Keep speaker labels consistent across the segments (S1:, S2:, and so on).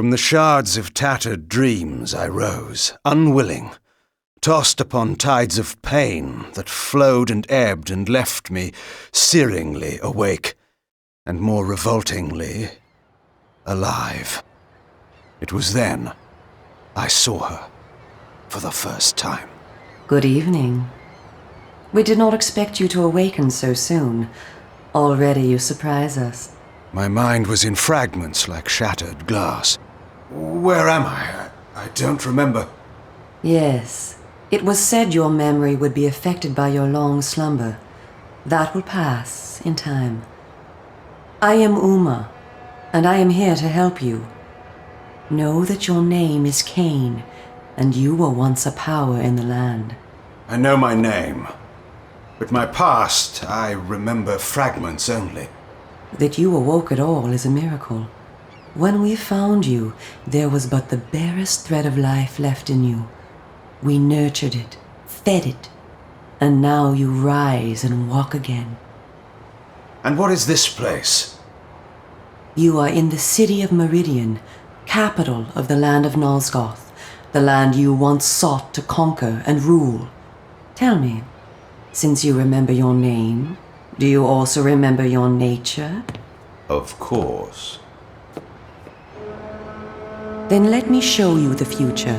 S1: From the shards of tattered dreams I rose, unwilling, tossed upon tides of pain that flowed and ebbed and left me searingly awake, and more revoltingly, alive. It was then I saw her for the first time.
S2: Good evening. We did not expect you to awaken so soon. Already you surprise us.
S1: My mind was in fragments like shattered glass. Where am I? I don't remember.
S2: Yes. It was said your memory would be affected by your long slumber. That will pass in time. I am Uma, and I am here to help you. Know that your name is KAIN, and you were once a power in the land.
S1: I know my name, but my past, I remember fragments only.
S2: That you awoke at all is a miracle. When we found you, there was but the barest thread of life left in you. We nurtured it, fed it, and now you rise and walk again.
S1: And what is this place?
S2: You are in the city of Meridian, capital of the land of Nosgoth, the land you once sought to conquer and rule. Tell me, since you remember your name, do you also remember your nature?
S1: Of course.
S2: Then let me show you the future.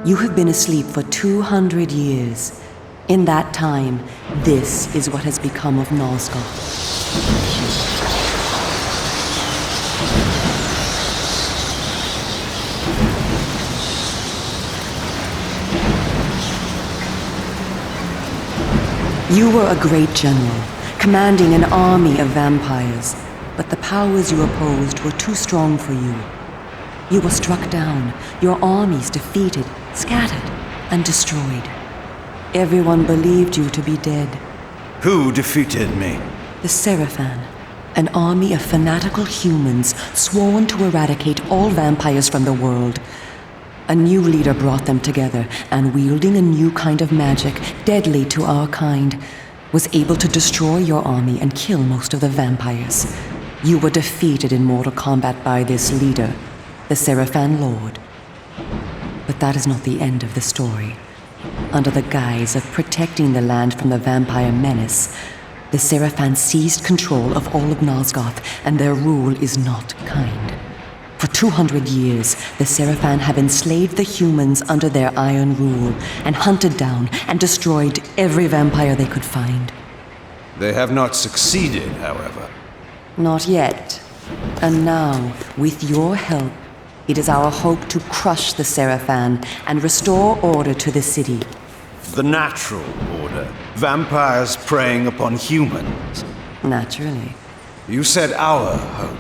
S2: You have been asleep for 200 years. In that time, this is what has become of Nosgoth. You were a great general, commanding an army of vampires, but the powers you opposed were too strong for you. You were struck down, your armies defeated, scattered, and destroyed. Everyone believed you to be dead.
S1: Who defeated me?
S2: The Seraphan, an army of fanatical humans sworn to eradicate all vampires from the world. A new leader brought them together, and wielding a new kind of magic, deadly to our kind, was able to destroy your army and kill most of the vampires. You were defeated in mortal combat by this leader, the Seraphan Lord. But that is not the end of the story. Under the guise of protecting the land from the vampire menace, the Seraphan seized control of all of Nosgoth, and their rule is not kind. For 200 years, the Seraphan have enslaved the humans under their iron rule and hunted down and destroyed every vampire they could find.
S1: They have not succeeded, however.
S2: Not yet. And now, with your help, it is our hope to crush the Seraphan and restore order to the city.
S1: The natural order. Vampires preying upon humans.
S2: Naturally.
S1: You said our hope.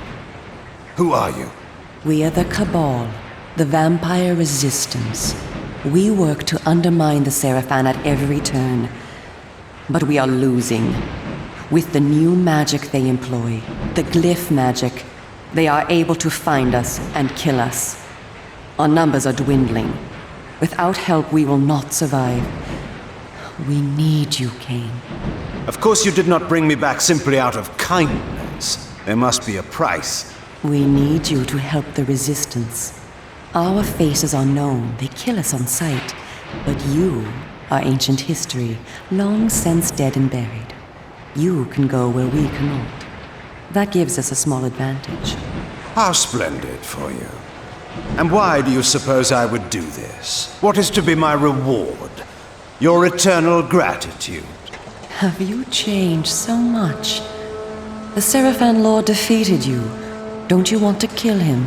S1: Who are you?
S2: We are the Cabal, the vampire resistance. We work to undermine the Seraphan at every turn. But we are losing. With the new magic they employ, the glyph magic, they are able to find us and kill us. Our numbers are dwindling. Without help, we will not survive. We need you, KAIN.
S1: Of course you did not bring me back simply out of kindness. There must be a price.
S2: We need you to help the resistance. Our faces are known, they kill us on sight. But you are ancient history, long since dead and buried. You can go where we cannot. That gives us a small advantage.
S1: How splendid for you. And why do you suppose I would do this? What is to be my reward? Your eternal gratitude.
S2: Have you changed so much? The Seraphan Lord defeated you. Don't you want to kill him?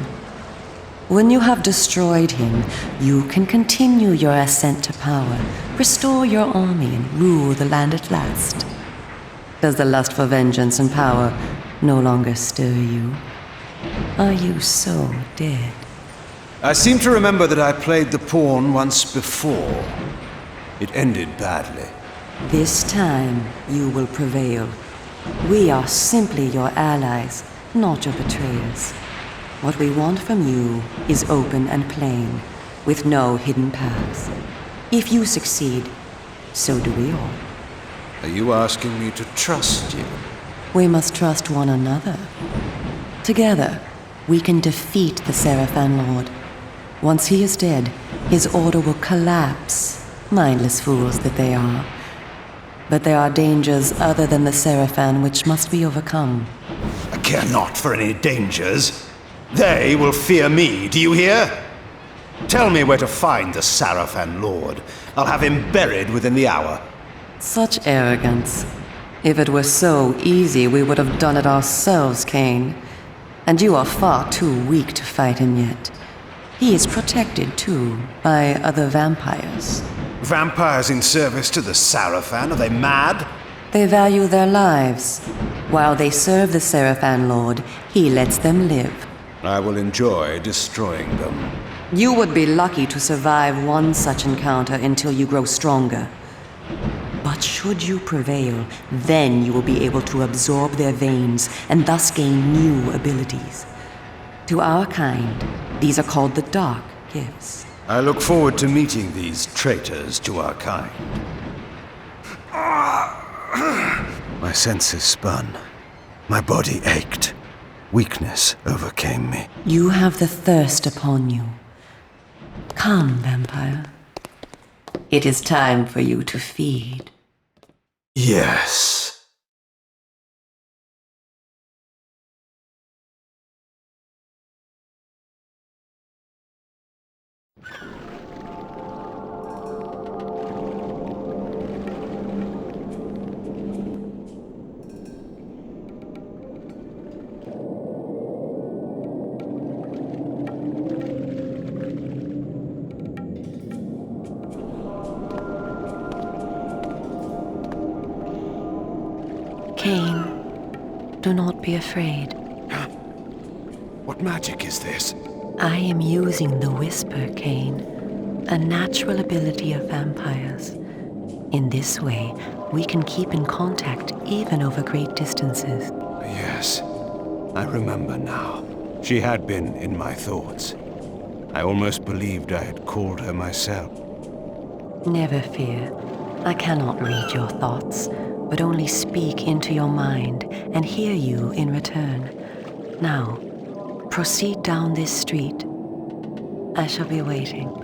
S2: When you have destroyed him, you can continue your ascent to power, restore your army, and rule the land at last. Does the lust for vengeance and power no longer stir you? Are you so dead?
S1: I seem to remember that I played the pawn once before. It ended badly.
S2: This time, you will prevail. We are simply your allies, not your betrayers. What we want from you is open and plain, with no hidden paths. If you succeed, so do we all.
S1: Are you asking me to trust you?
S2: We must trust one another. Together, we can defeat the Seraphan Lord. Once he is dead, his order will collapse, mindless fools that they are. But there are dangers other than the Seraphan which must be overcome.
S1: I care not for any dangers. They will fear me, do you hear? Tell me where to find the Seraphan Lord. I'll have him buried within the hour.
S2: Such arrogance. If it were so easy, we would have done it ourselves, KAIN. And you are far too weak to fight him yet. He is protected, too, by other vampires.
S1: Vampires in service to the Seraphan? Are they mad?
S2: They value their lives. While they serve the Seraphan Lord, he lets them live.
S1: I will enjoy destroying them.
S2: You would be lucky to survive one such encounter until you grow stronger. But should you prevail, then you will be able to absorb their veins and thus gain new abilities. To our kind, these are called the Dark Gifts.
S1: I look forward to meeting these traitors to our kind. My senses spun. My body ached. Weakness overcame me.
S2: You have the thirst upon you. Come, vampire. It is time for you to feed.
S1: Yes.
S2: KAIN, do not be afraid.
S1: What magic is this?
S2: I am using the Whisper, KAIN, a natural ability of vampires. In this way, we can keep in contact even over great distances.
S1: Yes, I remember now. She had been in my thoughts. I almost believed I had called her myself.
S2: Never fear. I cannot read your thoughts, but only speak into your mind and hear you in return. Now, proceed down this street. I shall be waiting.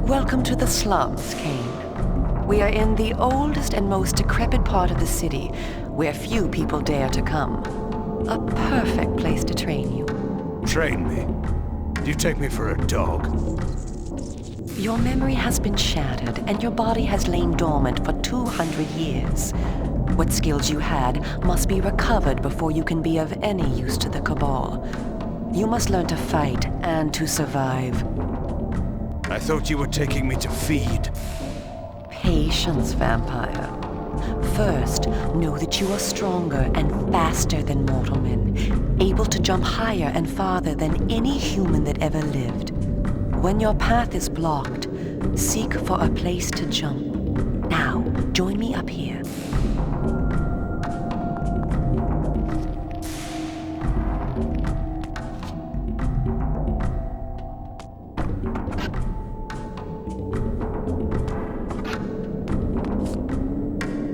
S2: Welcome to the slums, KAIN. We are in the oldest and most decrepit part of the city, where few people dare to come. A perfect place to train you.
S1: Train me? Do you take me for a dog?
S2: Your memory has been shattered, and your body has lain dormant for 200 years. What skills you had must be recovered before you can be of any use to the Cabal. You must learn to fight and to survive.
S1: I thought you were taking me to feed.
S2: Patience, vampire. First, know that you are stronger and faster than mortal men, able to jump higher and farther than any human that ever lived. When your path is blocked, seek for a place to jump. Now, join me up here.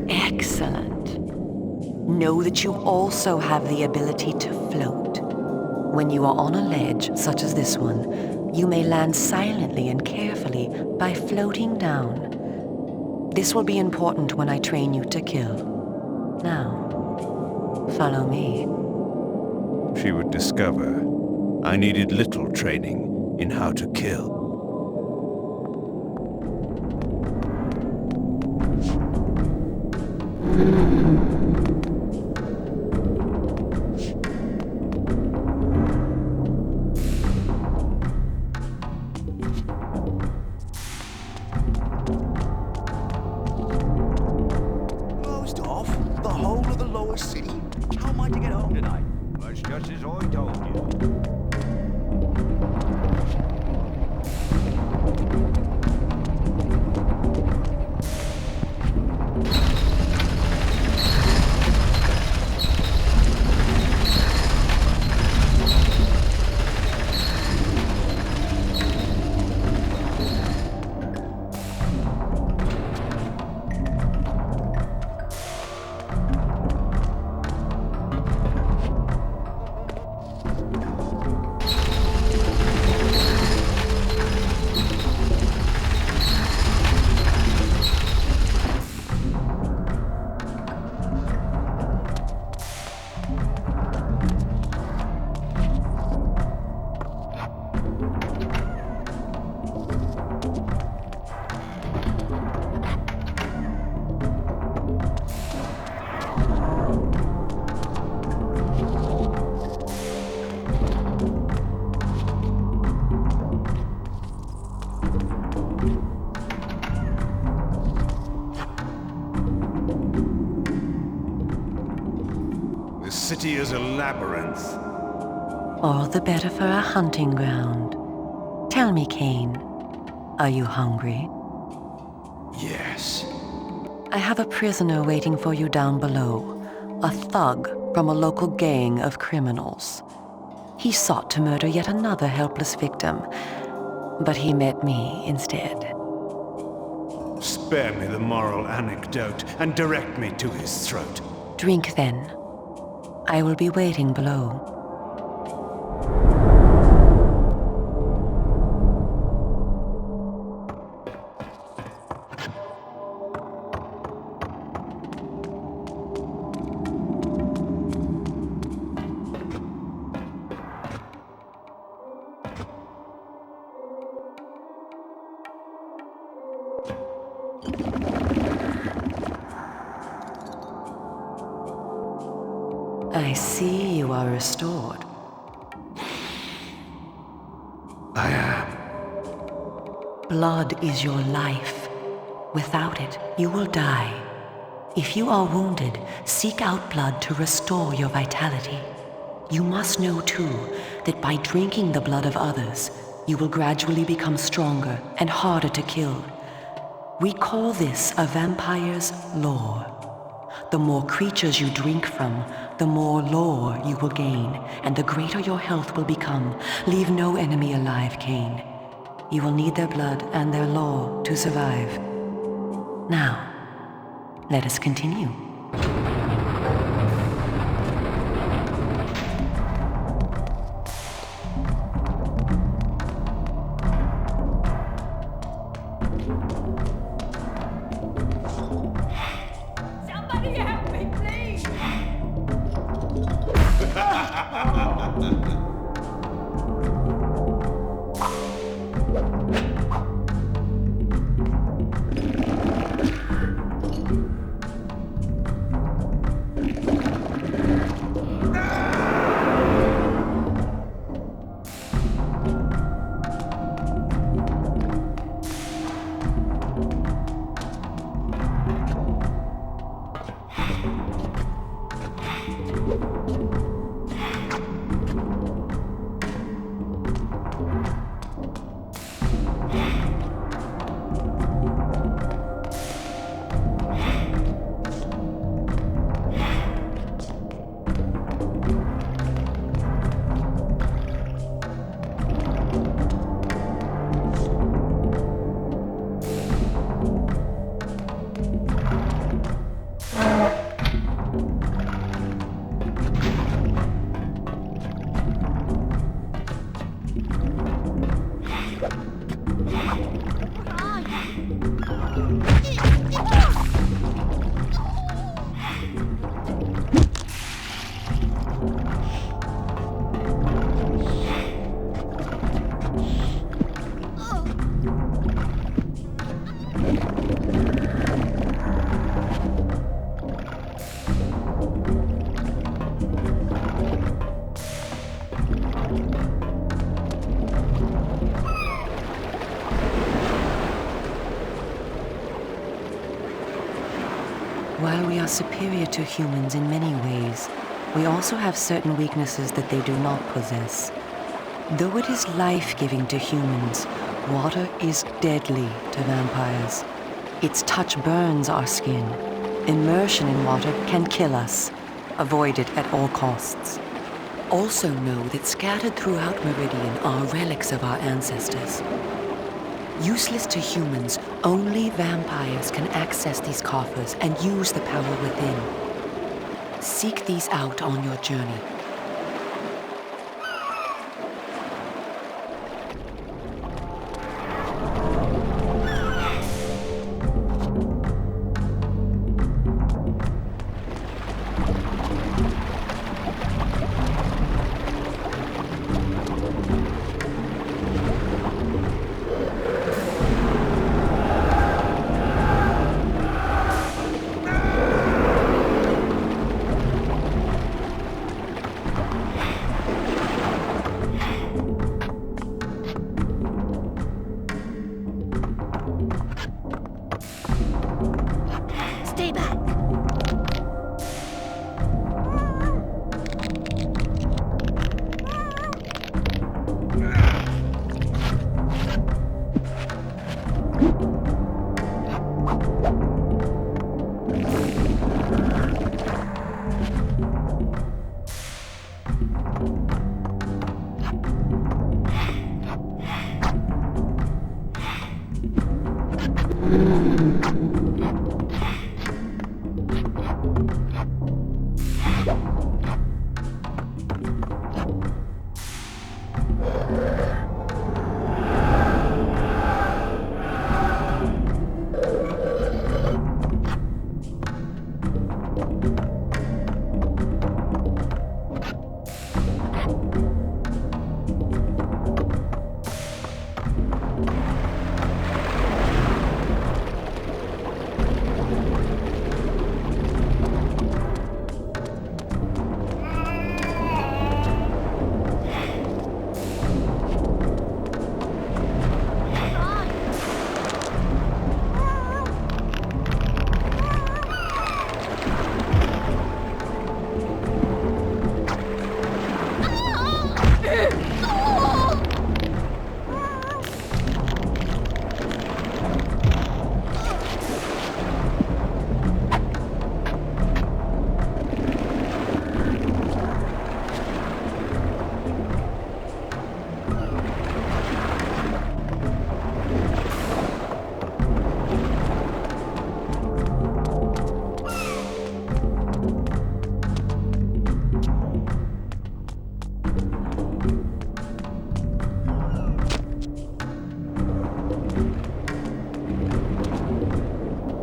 S2: Excellent. Know that you also have the ability to float. When you are on a ledge, such as this one, you may land silently and carefully by floating down. This will be important when I train you to kill. Now, follow me.
S1: She would discover I needed little training in how to kill.
S3: How am I to get home tonight?
S4: That's just as I told you.
S1: This city is a labyrinth.
S2: All the better for a hunting ground. Tell me, KAIN, are you hungry?
S1: Yes.
S2: I have a prisoner waiting for you down below, a thug from a local gang of criminals. He sought to murder yet another helpless victim, but he met me instead.
S1: Spare me the moral anecdote and direct me to his throat.
S2: Drink then. I will be waiting below. I see you are restored.
S1: I am.
S2: Blood is your life. Without it, you will die. If you are wounded, seek out blood to restore your vitality. You must know, too, that by drinking the blood of others, you will gradually become stronger and harder to kill. We call this a vampire's lore. The more creatures you drink from, the more lore you will gain, and the greater your health will become. Leave no enemy alive, KAIN. You will need their blood and their lore to survive. Now, let us continue.
S5: Somebody help me, please!
S2: are superior to humans in many ways, we also have certain weaknesses that they do not possess. Though it is life-giving to humans, water is deadly to vampires. Its touch burns our skin. Immersion in water can kill us. Avoid it at all costs. Also know that scattered throughout Meridian are relics of our ancestors. Useless to humans, only vampires can access these coffers and use the power within. Seek these out on your journey.
S5: Stay back.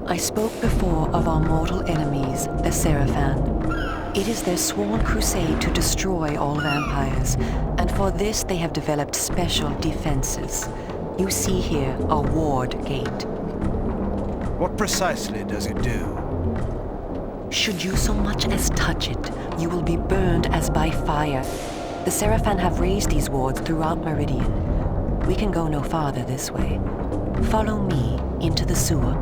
S2: I spoke before of our mortal enemies, the Seraphan. It is their sworn crusade to destroy all vampires, and for this they have developed special defenses. You see here a ward gate.
S1: What precisely does it do?
S2: Should you so much as touch it, you will be burned as by fire. The Seraphan have raised these wards throughout Meridian. We can go no farther this way. Follow me into the sewer.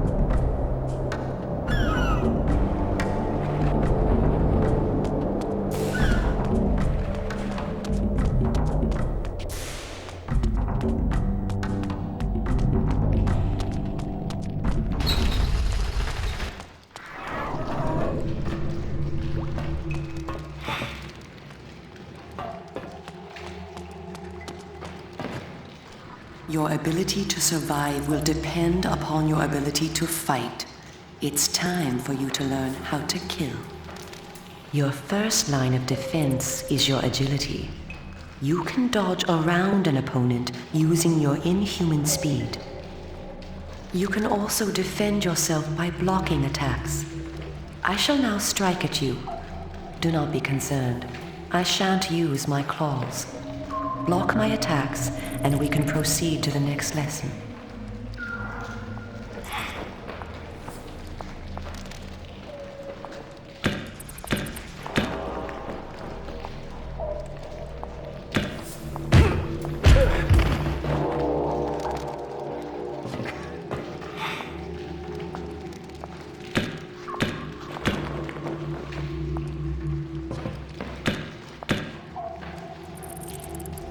S2: Your ability to survive will depend upon your ability to fight. It's time for you to learn how to kill. Your first line of defense is your agility. You can dodge around an opponent using your inhuman speed. You can also defend yourself by blocking attacks. I shall now strike at you. Do not be concerned. I shan't use my claws. Block my attacks, and we can proceed to the next lesson.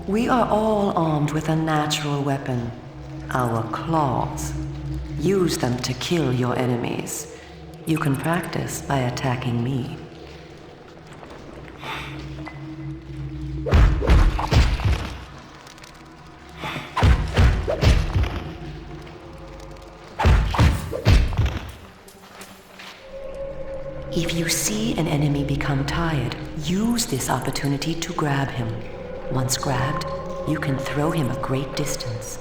S2: We are all armed with a natural weapon, our claws. Use them to kill your enemies. You can practice by attacking me. If you see an enemy become tired, use this opportunity to grab him. Once grabbed, you can throw him a great distance.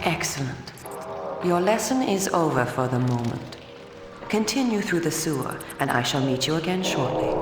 S2: Excellent. Your lesson is over for the moment. Continue through the sewer, and I shall meet you again shortly.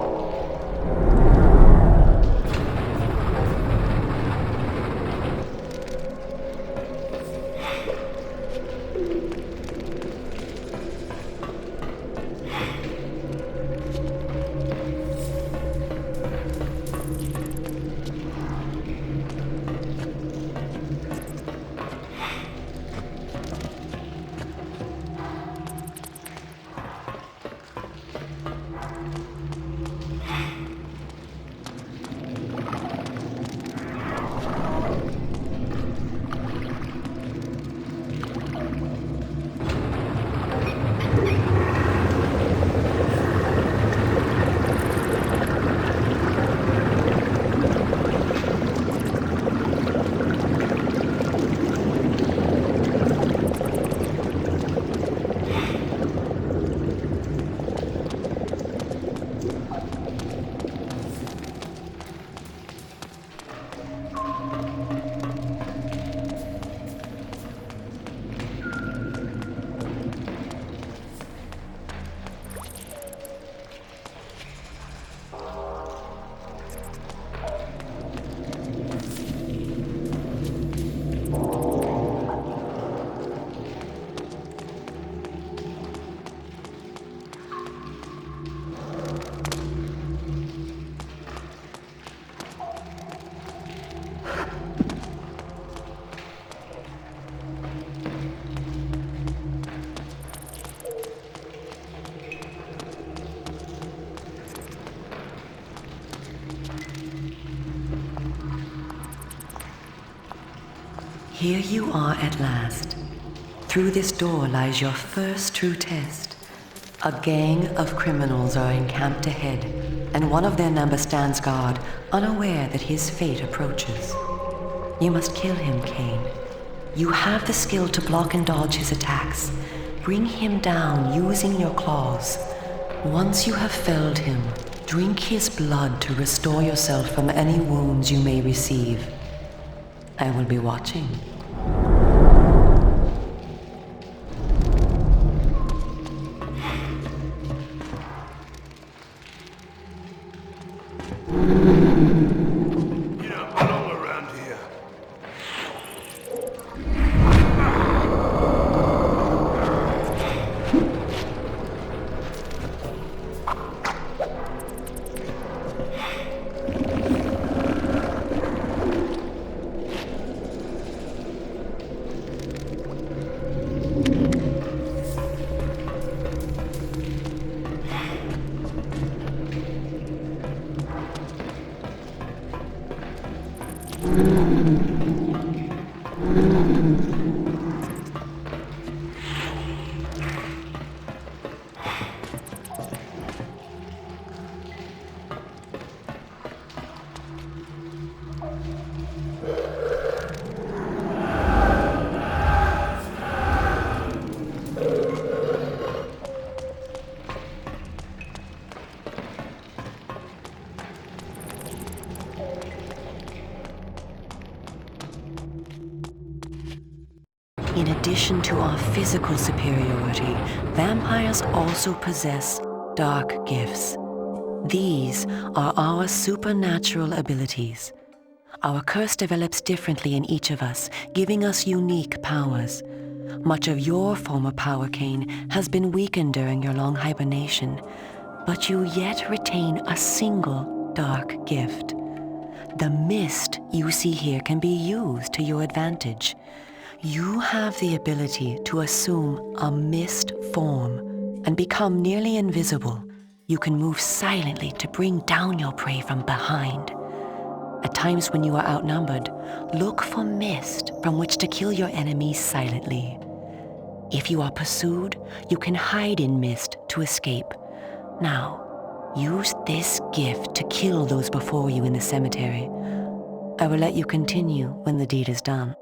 S2: Here you are at last. Through this door lies your first true test. A gang of criminals are encamped ahead, and one of their number stands guard, unaware that his fate approaches. You must kill him, KAIN. You have the skill to block and dodge his attacks. Bring him down using your claws. Once you have felled him, drink his blood to restore yourself from any wounds you may receive. I will be watching.
S1: You don't belong around here.
S2: In addition to our physical superiority, vampires also possess dark gifts. These are our supernatural abilities. Our curse develops differently in each of us, giving us unique powers. Much of your former power, Kain, has been weakened during your long hibernation, but you yet retain a single dark gift. The mist you see here can be used to your advantage. You have the ability to assume a mist form and become nearly invisible. You can move silently to bring down your prey from behind. At times when you are outnumbered, look for mist from which to kill your enemies silently. If you are pursued, you can hide in mist to escape. Now, use this gift to kill those before you in the cemetery. I will let you continue when the deed is done.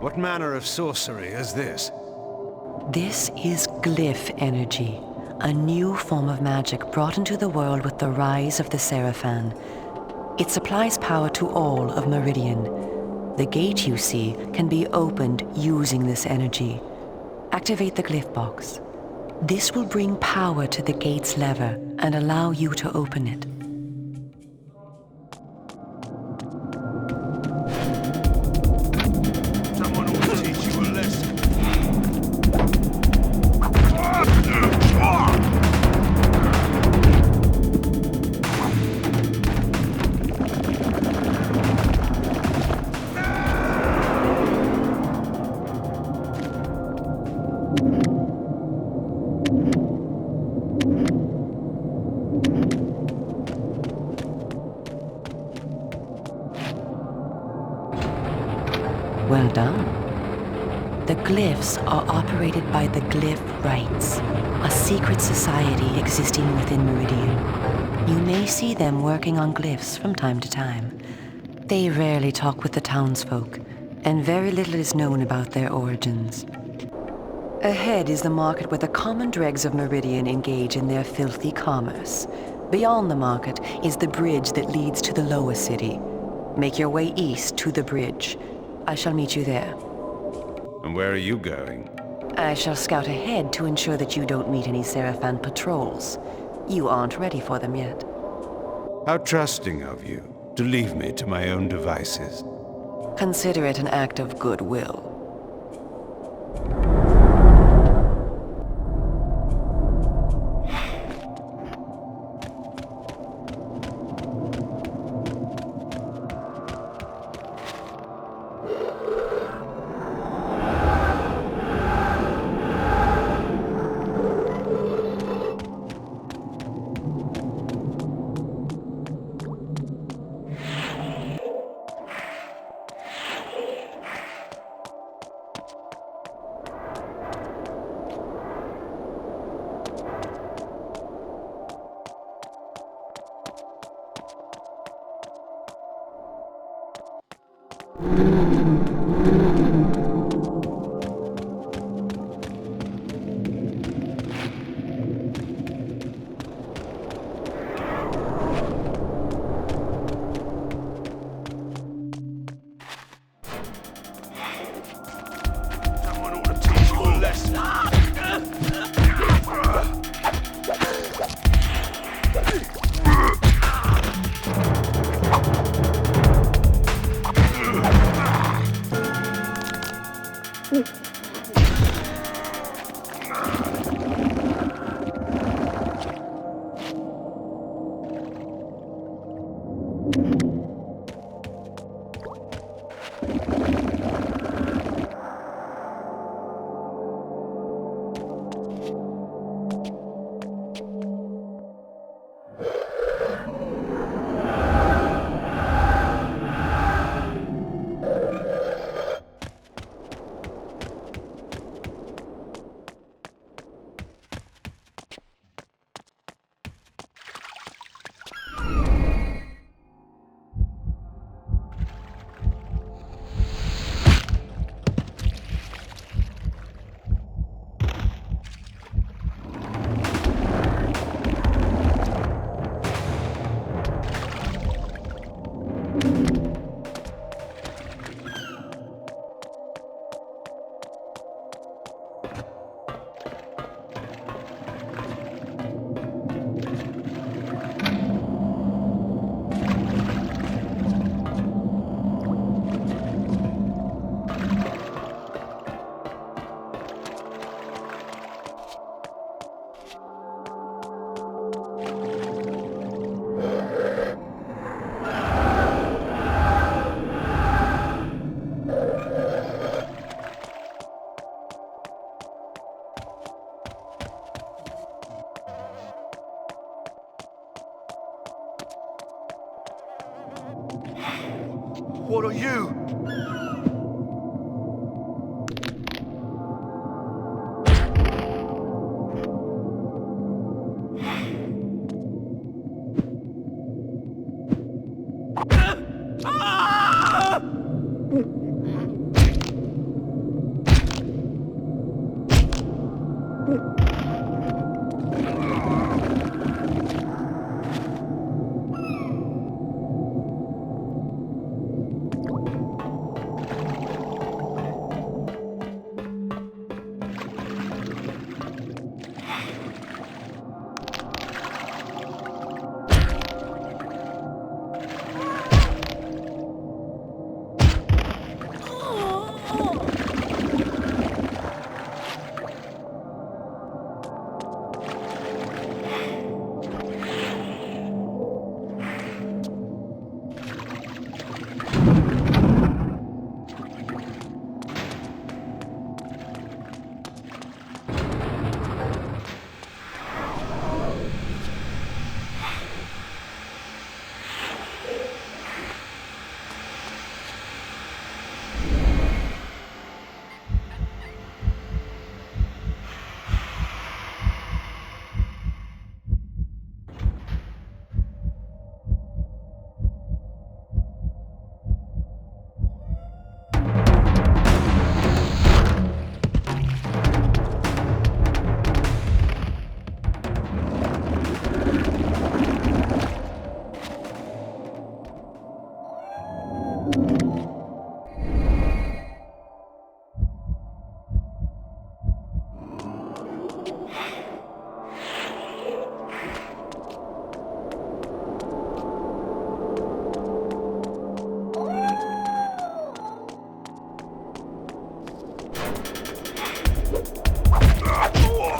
S1: What manner of sorcery is this?
S2: This is glyph energy, a new form of magic brought into the world with the rise of the Seraphan. It supplies power to all of Meridian. The gate you see can be opened using this energy. Activate the glyph box. This will bring power to the gate's lever and allow you to open it.
S1: Someone ought to teach you a lesson.
S2: Well done. The glyphs are operated by the Glyph Rites, a secret society existing within Meridian. You may see them working on glyphs from time to time. They rarely talk with the townsfolk, and very little is known about their origins. Ahead is the market where the common dregs of Meridian engage in their filthy commerce. Beyond the market is the bridge that leads to the lower city. Make your way east to the bridge. I shall meet you there.
S1: And where are you going?
S2: I shall scout ahead to ensure that you don't meet any Seraphan patrols. You aren't ready for them yet.
S1: How trusting of you to leave me to my own devices.
S2: Consider it an act of goodwill.
S4: What are you?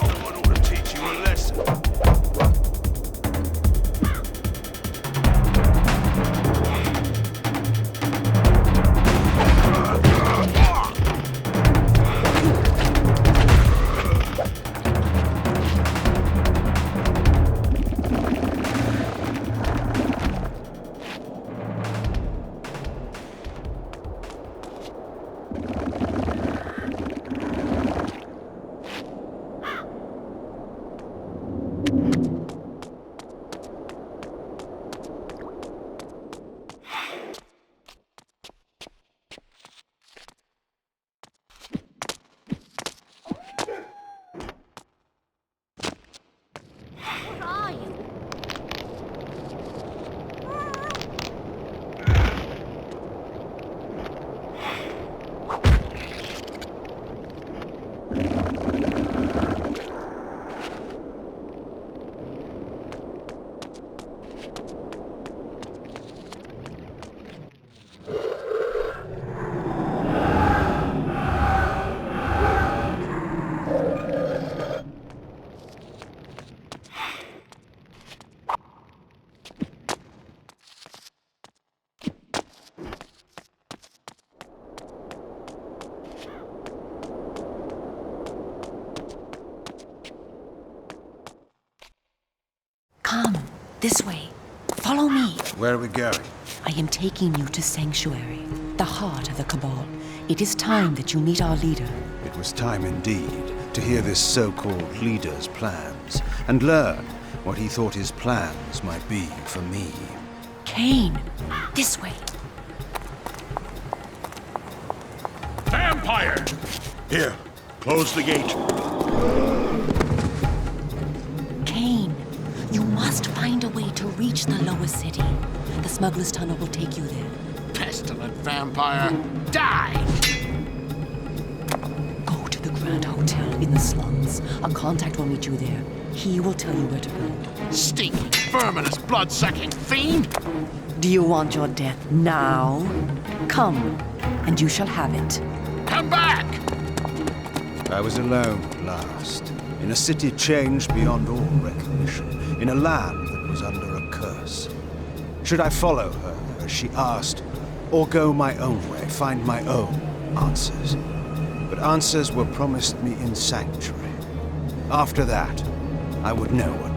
S1: Someone ought to teach you a lesson.
S5: What are you?
S2: Come, this way. Follow me.
S1: Where are we going?
S2: I am taking you to Sanctuary, the heart of the Cabal. It is time that you meet our leader.
S1: It was time indeed to hear this so-called leader's plans and learn what he thought his plans might be for me.
S2: KAIN, this way.
S6: Vampire! Here, close the gate.
S2: KAIN, you must find a way to reach the lowest city. The smuggler's tunnel will take you there.
S6: Pestilent vampire, die!
S2: Go to the Grand Hotel in the slums. A contact will meet you there. He will tell you where to go.
S6: Stinking, verminous, blood-sucking fiend!
S2: Do you want your death now? Come, and you shall have it.
S6: Come back!
S1: I was alone at last, in a city changed beyond all recognition, in a land that was under a curse. Should I follow her, as she asked, or go my own way, find my own answers? But answers were promised me in Sanctuary. After that, I would know what